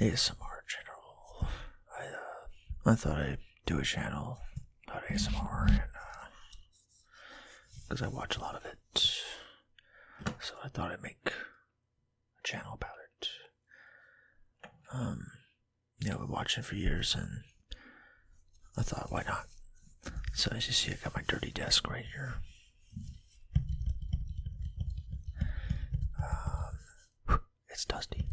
ASMR channel. I thought I'd do a channel about ASMR, and because I watch a lot of it, so I thought I'd make a channel about it. I've been watching it for years, and I thought, why not? So as you see, I got my dirty desk right here. It's dusty.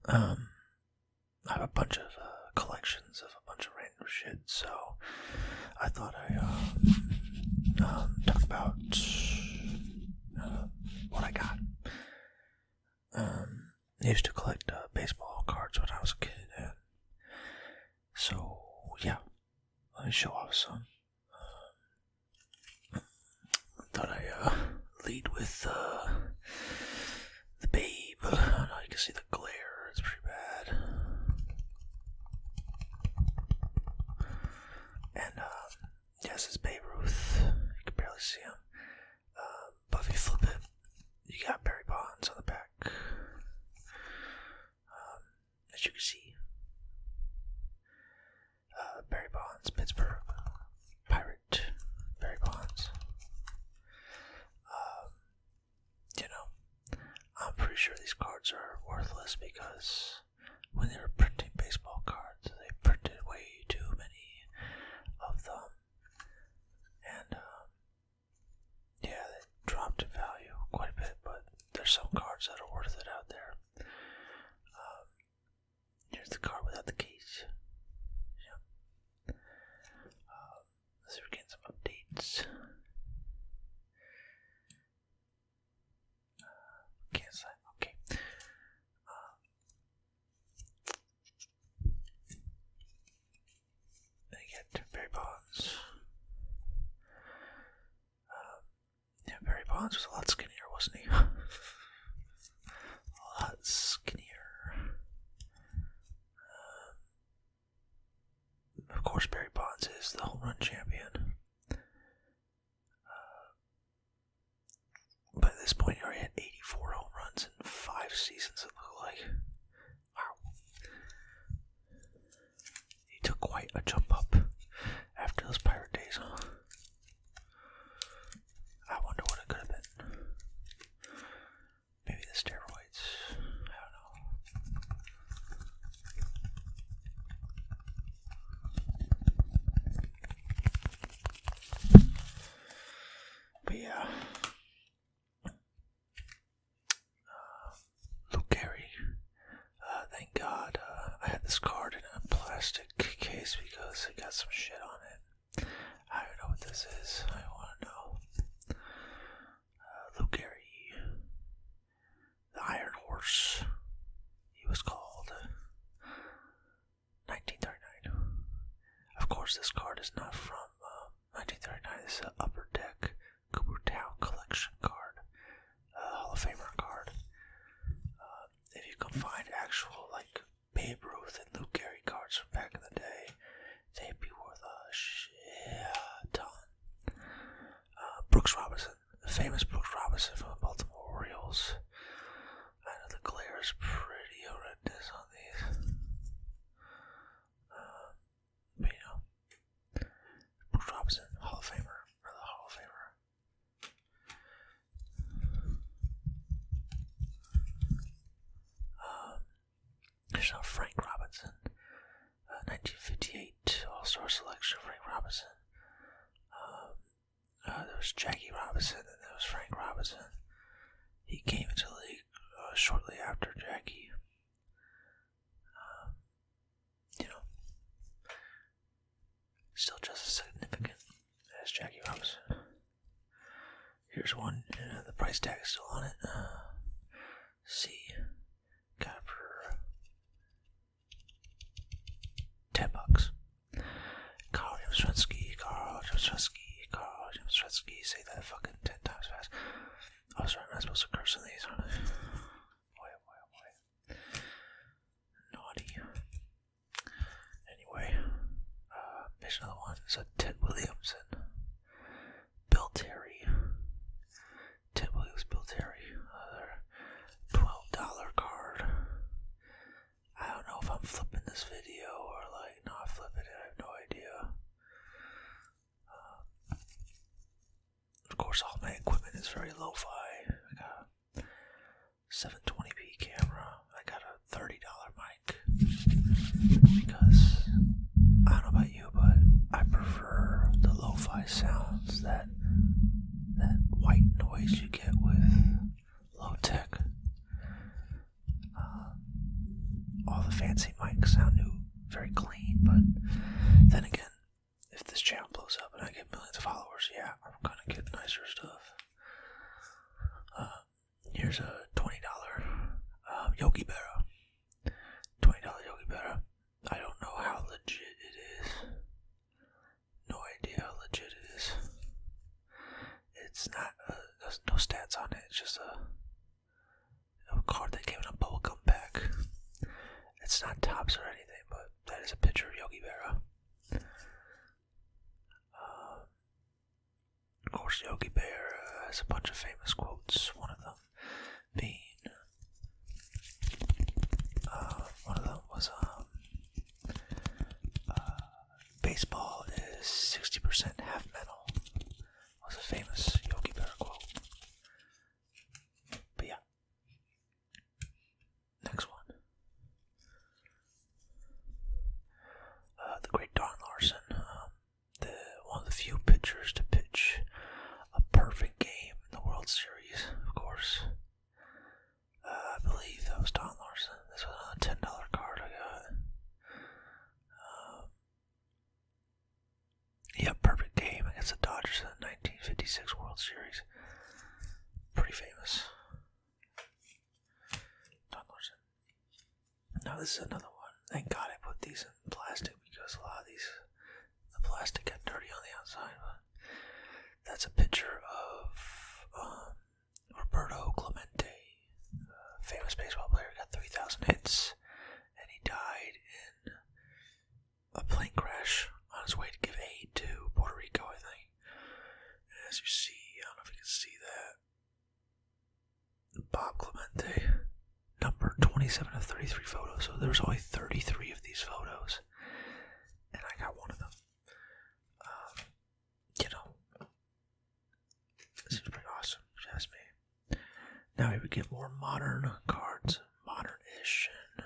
I have a bunch of collections of a bunch of random shit, so I thought I'd talk about what I got. I used to collect baseball cards when I was a kid, and so yeah, let me show off some. Thought I'd lead with the Babe. I don't know, you can see the glare, it's pretty bad. And yes, it's Babe Ruth. You can barely see him. But if you flip it, you got Barry Bonds on the back. As you can see, Barry Bonds, Pittsburgh Pirate, Barry Bonds. I'm pretty sure these cards are worthless because when they were printing baseball cards, they printed way too many of them, and they dropped in value quite a bit. But there's some cards that are worth it out there. Here's the card without the case. Yeah. Let's see if we get some updates. Okay. Then you get Barry Bonds. Barry Bonds was a lot skinnier, wasn't he? A lot skinnier. Of course, Barry Bonds is the home run champion. By this point, he already had 84 home runs in 5 seasons, it looked like. Wow. He took quite a jump up after those Pirate days, huh? I wonder what it could have been. Maybe the steroids. I don't know. But yeah. Luke Gary. Thank God I had this card in a plastic case because it got some shit on it. I don't know what this is. I want to know. Luke Gary. The Iron Horse. He was called 1939. Of course, this card is not from 1939. This is an Upper Deck Cooper Town Collection card. Hall of Famer card. If you can find actual, like, Babe Ruth and Luke Gary cards from back in the day, they'd be worth a shit ton. Brooks Robinson. The famous Brooks Robinson from the Baltimore Orioles. I know the glare is pretty horrendous on these. But Brooks Robinson, Hall of Famer, or the Hall of Famer. There's no Frank Robinson. 1958 All-Star Selection, Frank Robinson. There was Jackie Robinson, and there was Frank Robinson. He came into the league shortly after Jackie. Still just as significant as Jackie Robinson. Here's one, the price tag is still on it. See, got it for $10. Carl Yastrzemski, say that fucking 10 times fast. Oh, sorry, I'm not supposed to curse on these, aren't I? Boy. Naughty. Anyway, there's another one. It's a Ted Williamson. Bill Terry. Ted Williams, Bill Terry. course, all my equipment is very lo-fi. I got a 720p camera. I got a $30 mic because I don't know about you, but I prefer the lo-fi sounds, that white noise you get with low tech. All the fancy mics sound very clean, but then again, if this channel blows up and I get millions of followers, yeah, I'm gonna get nicer stuff. Here's a $20 Yogi Berra. $20 Yogi Berra. I don't know how legit it is. No idea how legit it is. It's not, there's no stats on it. It's just a card that came in a bubblegum pack. It's not tops or anything, but that is a picture of Yogi Berra. Of course, Yogi Berra has a bunch of famous quotes. One of them was baseball is 60% half metal. Was a famous Yogi Berra quote. But yeah. Next one. The great Don Larson. One of the few pitchers to pitch a perfect game in the World Series, of course. I believe that was Don Larson. This was a $10 card I got. Perfect game against the Dodgers in the 1956 World Series. Pretty famous. Don Larson. Now this is another one. Thank God I put these in plastic because a lot of these, the plastic got dirty on the outside. But that's a picture of Roberto Clemente, famous baseball player, got 3,000 hits, and he died in a plane crash on his way to give aid to Puerto Rico, I think. And as you see, I don't know if you can see that, Bob Clemente, number 27 of 33 photos. So there's only 33 of these photos, and I got one of them. This is pretty awesome, just me. Now we would get more modern cards, modern-ish, and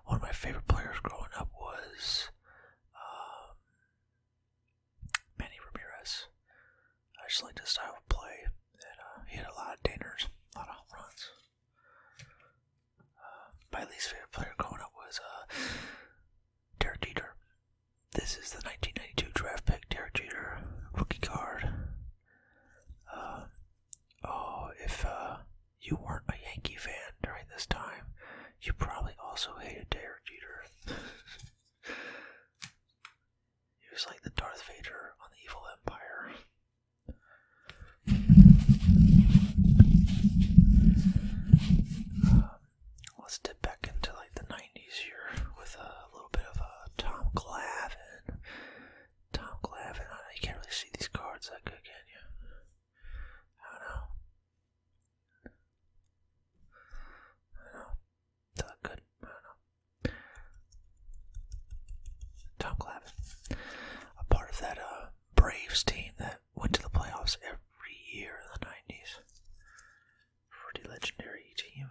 one of my favorite players growing up was Manny Ramirez. I just liked his style of play, and he had a lot of dingers, a lot of home runs. My least favorite player growing up was Derek Jeter. This is the 1992 draft pick, Derek Jeter, rookie card. If you weren't a Yankee fan during this time, you probably also hated Derek Jeter. He was like the Darth Vader on the evil empire. Let's dip back into like the 90s here with a little bit of Tom Glavine. Tom Glavine, I know you can't really see these cards that good, can you? I don't know. They look good. I don't know. Tom Glavine. A part of that Braves team that went to the playoffs every year in the 90s. Pretty legendary team.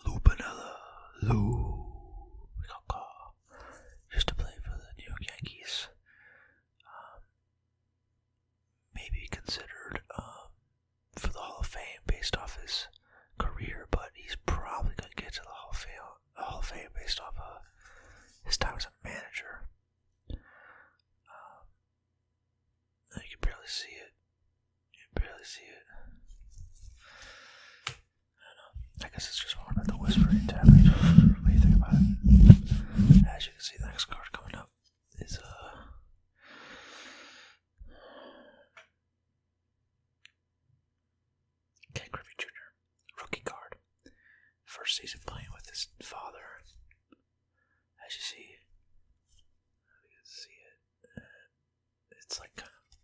Lou Piniella. Used to play for the New York Yankees. Maybe considered for the Hall of Fame based off his career, but he's probably going to get to the Hall of Fame based off his time as a manager. You can barely see it. I don't know. I guess it's just more about the whispering tapping. What do you think about it? As you can see, the next card coming up is Ken Griffey Jr. rookie card. First season playing with his father. As you see, you can see it. It's like kind of,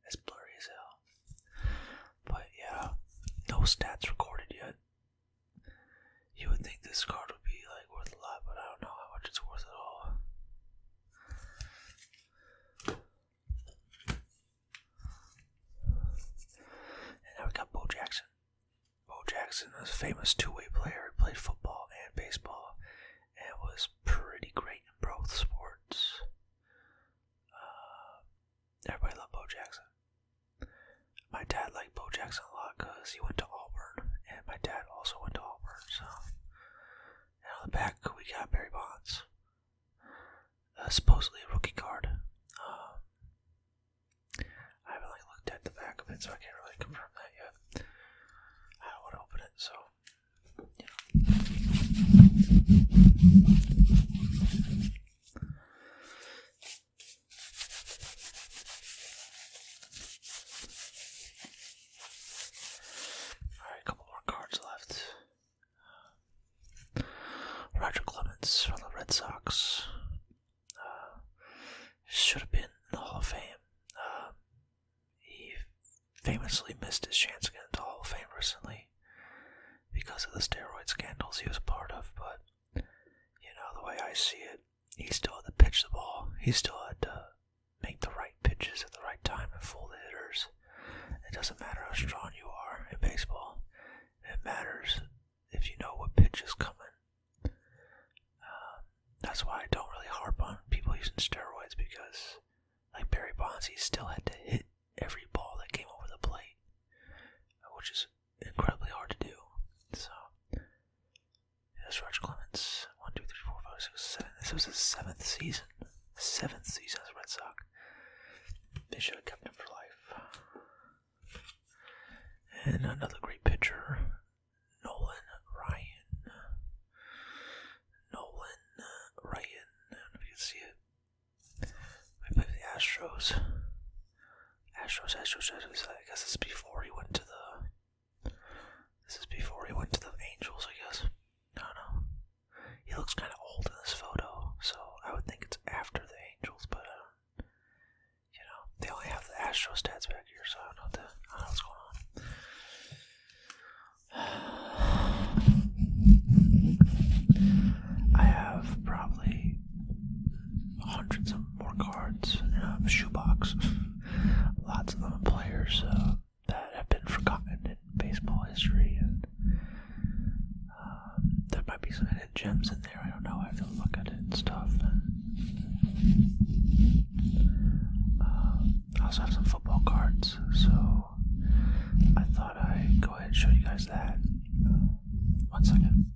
it's blurry as hell. But yeah, no stats recorded yet. You would think this card would be like worth a lot, but I don't know how much it's worth at all. famous two-way player. He played football and baseball, and was pretty great in both sports. Everybody loved Bo Jackson. My dad liked Bo Jackson a lot because he went to Auburn, and my dad also went to Auburn. So, and on the back we got Barry Bonds, supposedly a rookie card. I haven't looked at the back of it, so I can't really confirm that yet. I don't want to open it, so Alright, a couple more cards left. Roger Clemens from the Red Sox. Should have been in the Hall of Fame. He famously missed his chance to get into the Hall of Fame recently because of the steroid scandals he was a part of, but the way I see it, he still had to pitch the ball. He still had to make the right pitches at the right time and fool the hitters. It doesn't matter how strong you are in baseball. It matters if you know what pitch is coming. That's why I don't really harp on people using steroids, because like Barry Bonds, he still had to hit every ball that came over the plate, which is incredibly hard to do. So, that's Roger Clemens. 1, 2, 3, 4, 5, 6, 7. This was his 7th season. 7th season as a Red Sox. They should have kept him for life. And another great pitcher, Nolan Ryan. I don't know if you can see it. We played the Astros. Astros. I guess this is before he went to the. This is before he went to the Angels, I guess. I don't know. He looks kind of old in this photo, so I would think it's after the Angels, but they only have the Astro stats back here, so I don't know what's going on. I have probably hundreds of more cards in a shoebox. Lots of them players that have been forgotten in baseball history, and there might be some hidden gems in there. I don't know. I have to look at it and stuff. I also have some football cards, so I thought I'd go ahead and show you guys that. 1 second.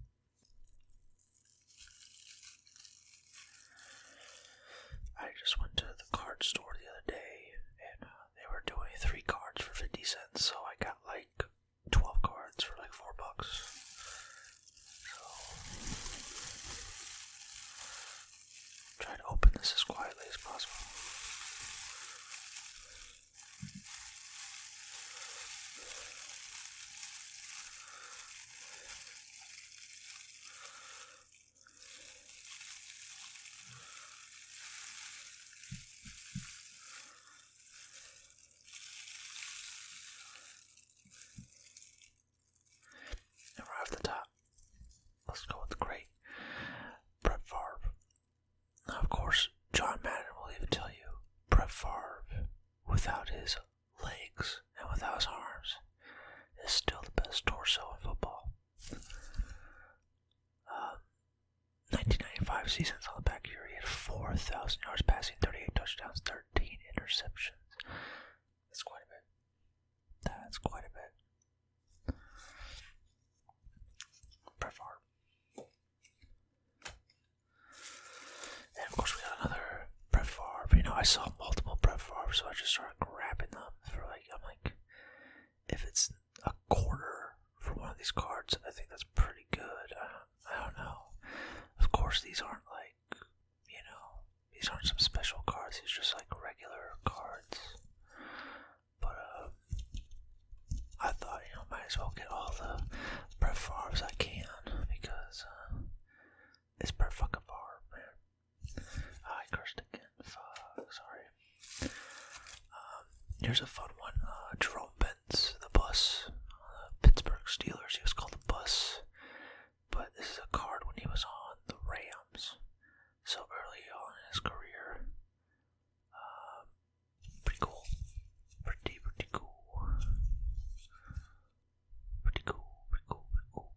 I just went to the card store the other day, and they were doing 3 cards for 50 cents, so I got 12 cards for $4. So, try to open this as quietly as possible. And right off the top, let's go with the great Brett Favre. Now, of course, John Madden will even tell you, Brett Favre, without his legs and without his arms, is still the best torso in football. 1995 seasons on the back here, he had 4,000 yards passing, 38 touchdowns, 13 interceptions. That's quite a bit. That's quite a bit. Brett Favre. And of course we got another Brett Favre. I saw multiple Brett Favre, so I just started grabbing them for I'm like, if it's a quarter for one of these cards, I think that's pretty good. I don't know. Of course these aren't these aren't some special cards, these are just regular cards. But I thought, might as well get all the Brett Favres I can, because it's Brett fucking Favre, man. I cursed again. Fuck, sorry. Here's a fun one. Jerome Betts, the bus. Pittsburgh Steelers, he was called the bus. But this is a card when he was on the Rams. So early on in his career. Pretty cool. Pretty cool. Pretty cool.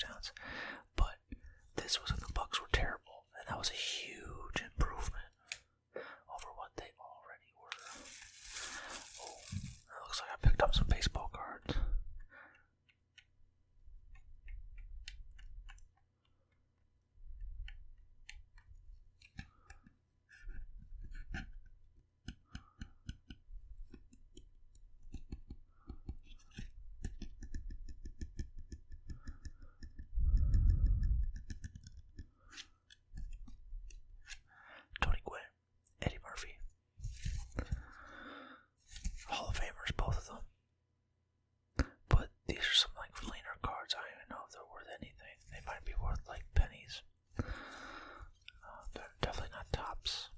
touchdowns. But this was when the Bucs were terrible, and that was a huge improvement over what they already were. Oh, it looks like I picked up some baseball cards. Tony Gwynn, Eddie Murphy. Hall of Famers, both of them. But these are some like Fleener cards. I don't even know if they're worth anything. They might be worth like pennies. They're definitely not tops.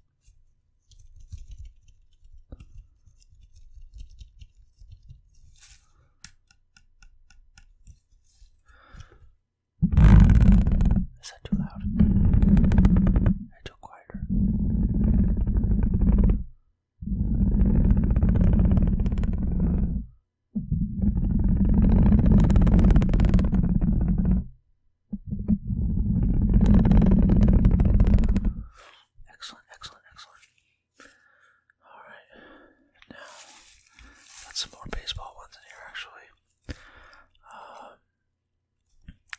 Is that too loud? Is that too quieter? Excellent, excellent, excellent. Alright, now, got some more baseball ones in here actually.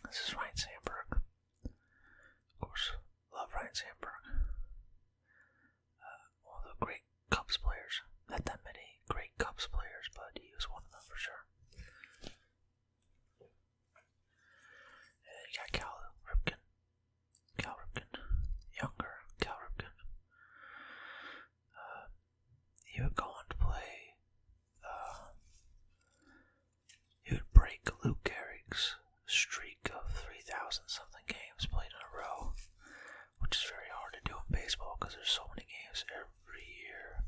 This is Ryan Sandberg. Of course, love Ryan Sandberg. One of the great Cubs players. Not that many great Cubs players, but he was one of them for sure. And you got Cal Ripken. Younger Cal Ripken. He would go on to play. He would break Lou Gehrig's streak of 3,000 something games played in a row, which is very hard to do in baseball because there's so many games every year.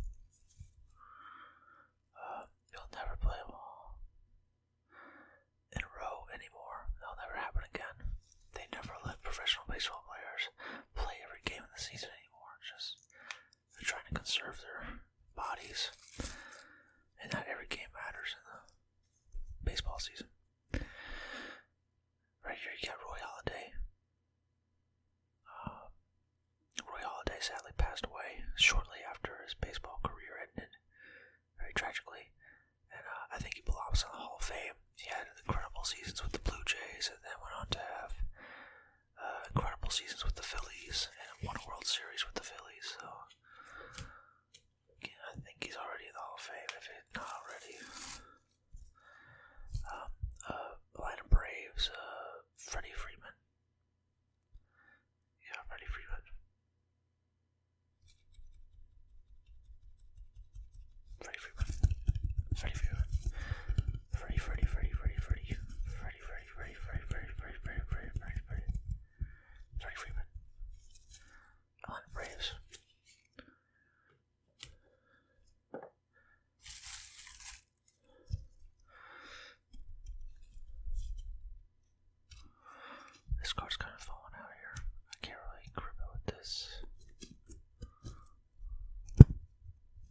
You'll never play them all in a row anymore. That'll never happen again. They never let professional baseball players play every game of the season anymore. They're trying to conserve their bodies, and not every game matters in the baseball season. Right here you got Roy Halladay. Roy Halladay sadly passed away shortly after his baseball career ended, very tragically. And I think he belongs in the Hall of Fame. He had incredible seasons with the Blue Jays, and then went on to have incredible seasons with the Phillies, and won a World Series with the Phillies. So yeah, I think he's already in the Hall of Fame, if he's not already. Atlanta Braves, Freddie Freeman. Yeah, Freddie Freeman. Freddie Freeman. Freddie Freeman. Freddie Freeman. Atlanta Braves. This card's kind of falling out here. I can't really grip it with this.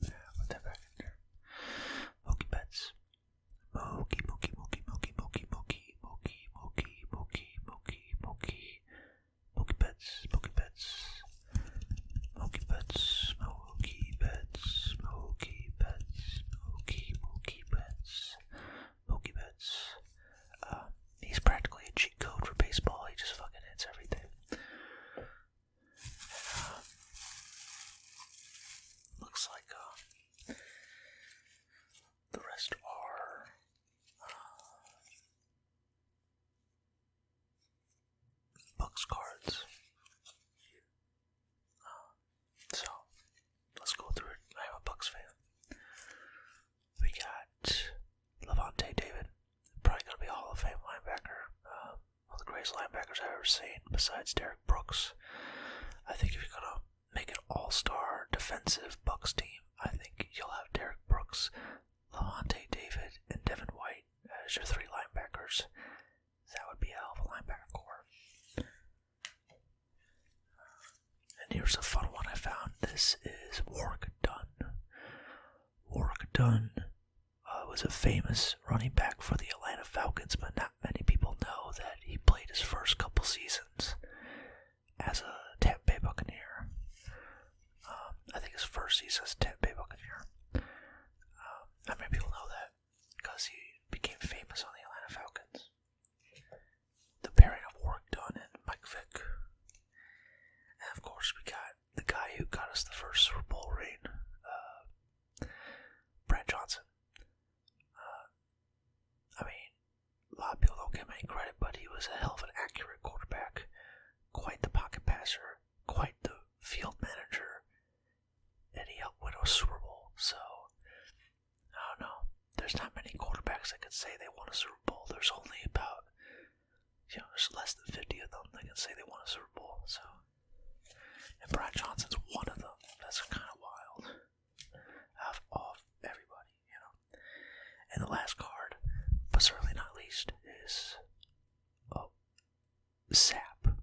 Yeah, put that back in there. Mookie Betts. Mookie Betts. He's practically a cheat code for baseball. He just fucking hits everything. Looks like the rest are Bucs cards. So let's go through it. I'm a Bucs fan. We got Levante David, probably gonna be a Hall of Fame linebacker. One of the greatest linebackers I've ever seen, besides Derek Brooks. I think if you're gonna make an all-star defensive Bucs team, I think you'll have Derek Brooks, Levante David, and Devin White as your three linebackers. That would be a hell of a linebacker core. And here's a fun one I found. This is Warrick Dunn. Warrick Dunn was a famous running back for the Atlanta Falcons, but not many people know that he played his first and say they won a Super Bowl. So, and Brian Johnson's one of them. That's kind of wild. Out of everybody, you know. And the last card, but certainly not least, is Sapp,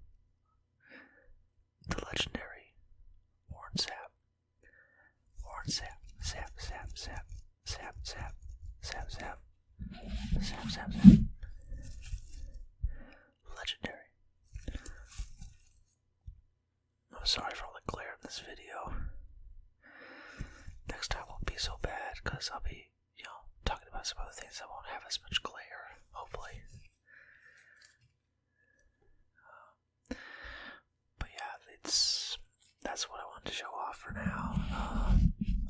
the legendary Warren Sapp. Warren Sapp, Sapp, Sapp, Sapp, Sapp, Sapp, Sapp, Sapp, Sapp, Sapp, Sapp. Legendary. I'm sorry for all the glare in this video. Next time won't be so bad because I'll be, talking about some other things that won't have as much glare, hopefully. But yeah, that's what I wanted to show off for now.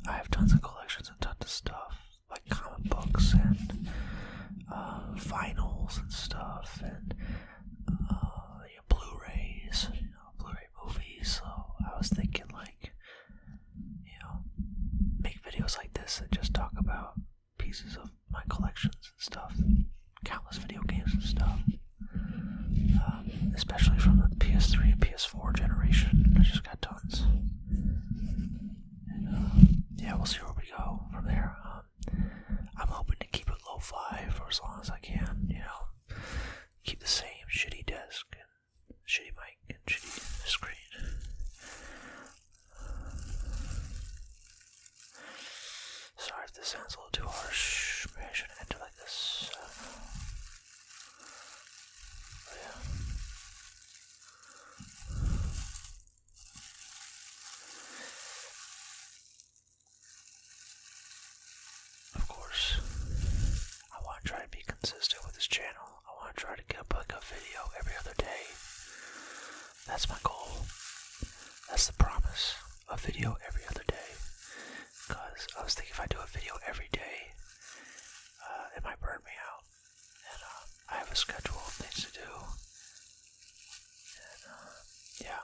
I have tons of collections and tons of stuff, like comic books and vinyls and stuff, and Blu-rays, Blu-ray movies. So I was thinking, like, make videos like this and just talk about pieces of my collections and stuff, countless video games and stuff, especially from the PS3 and PS4 generation. I just got tons. And, yeah, we'll see where we go from there. I'm hoping to keep it lo-fi for as long as I can, keep the same shitty desk and shitty mic and shitty screen. Sorry if this sounds a little too harsh. Maybe I shouldn't end it like this. I don't know. But yeah. Of course, I want to try to be consistent with this channel. I want to try to get up like a video every other day. That's my goal. That's the promise. A video every other day. Because I was thinking if I do a video every day, it might burn me out. And I have a schedule of things to do. And yeah.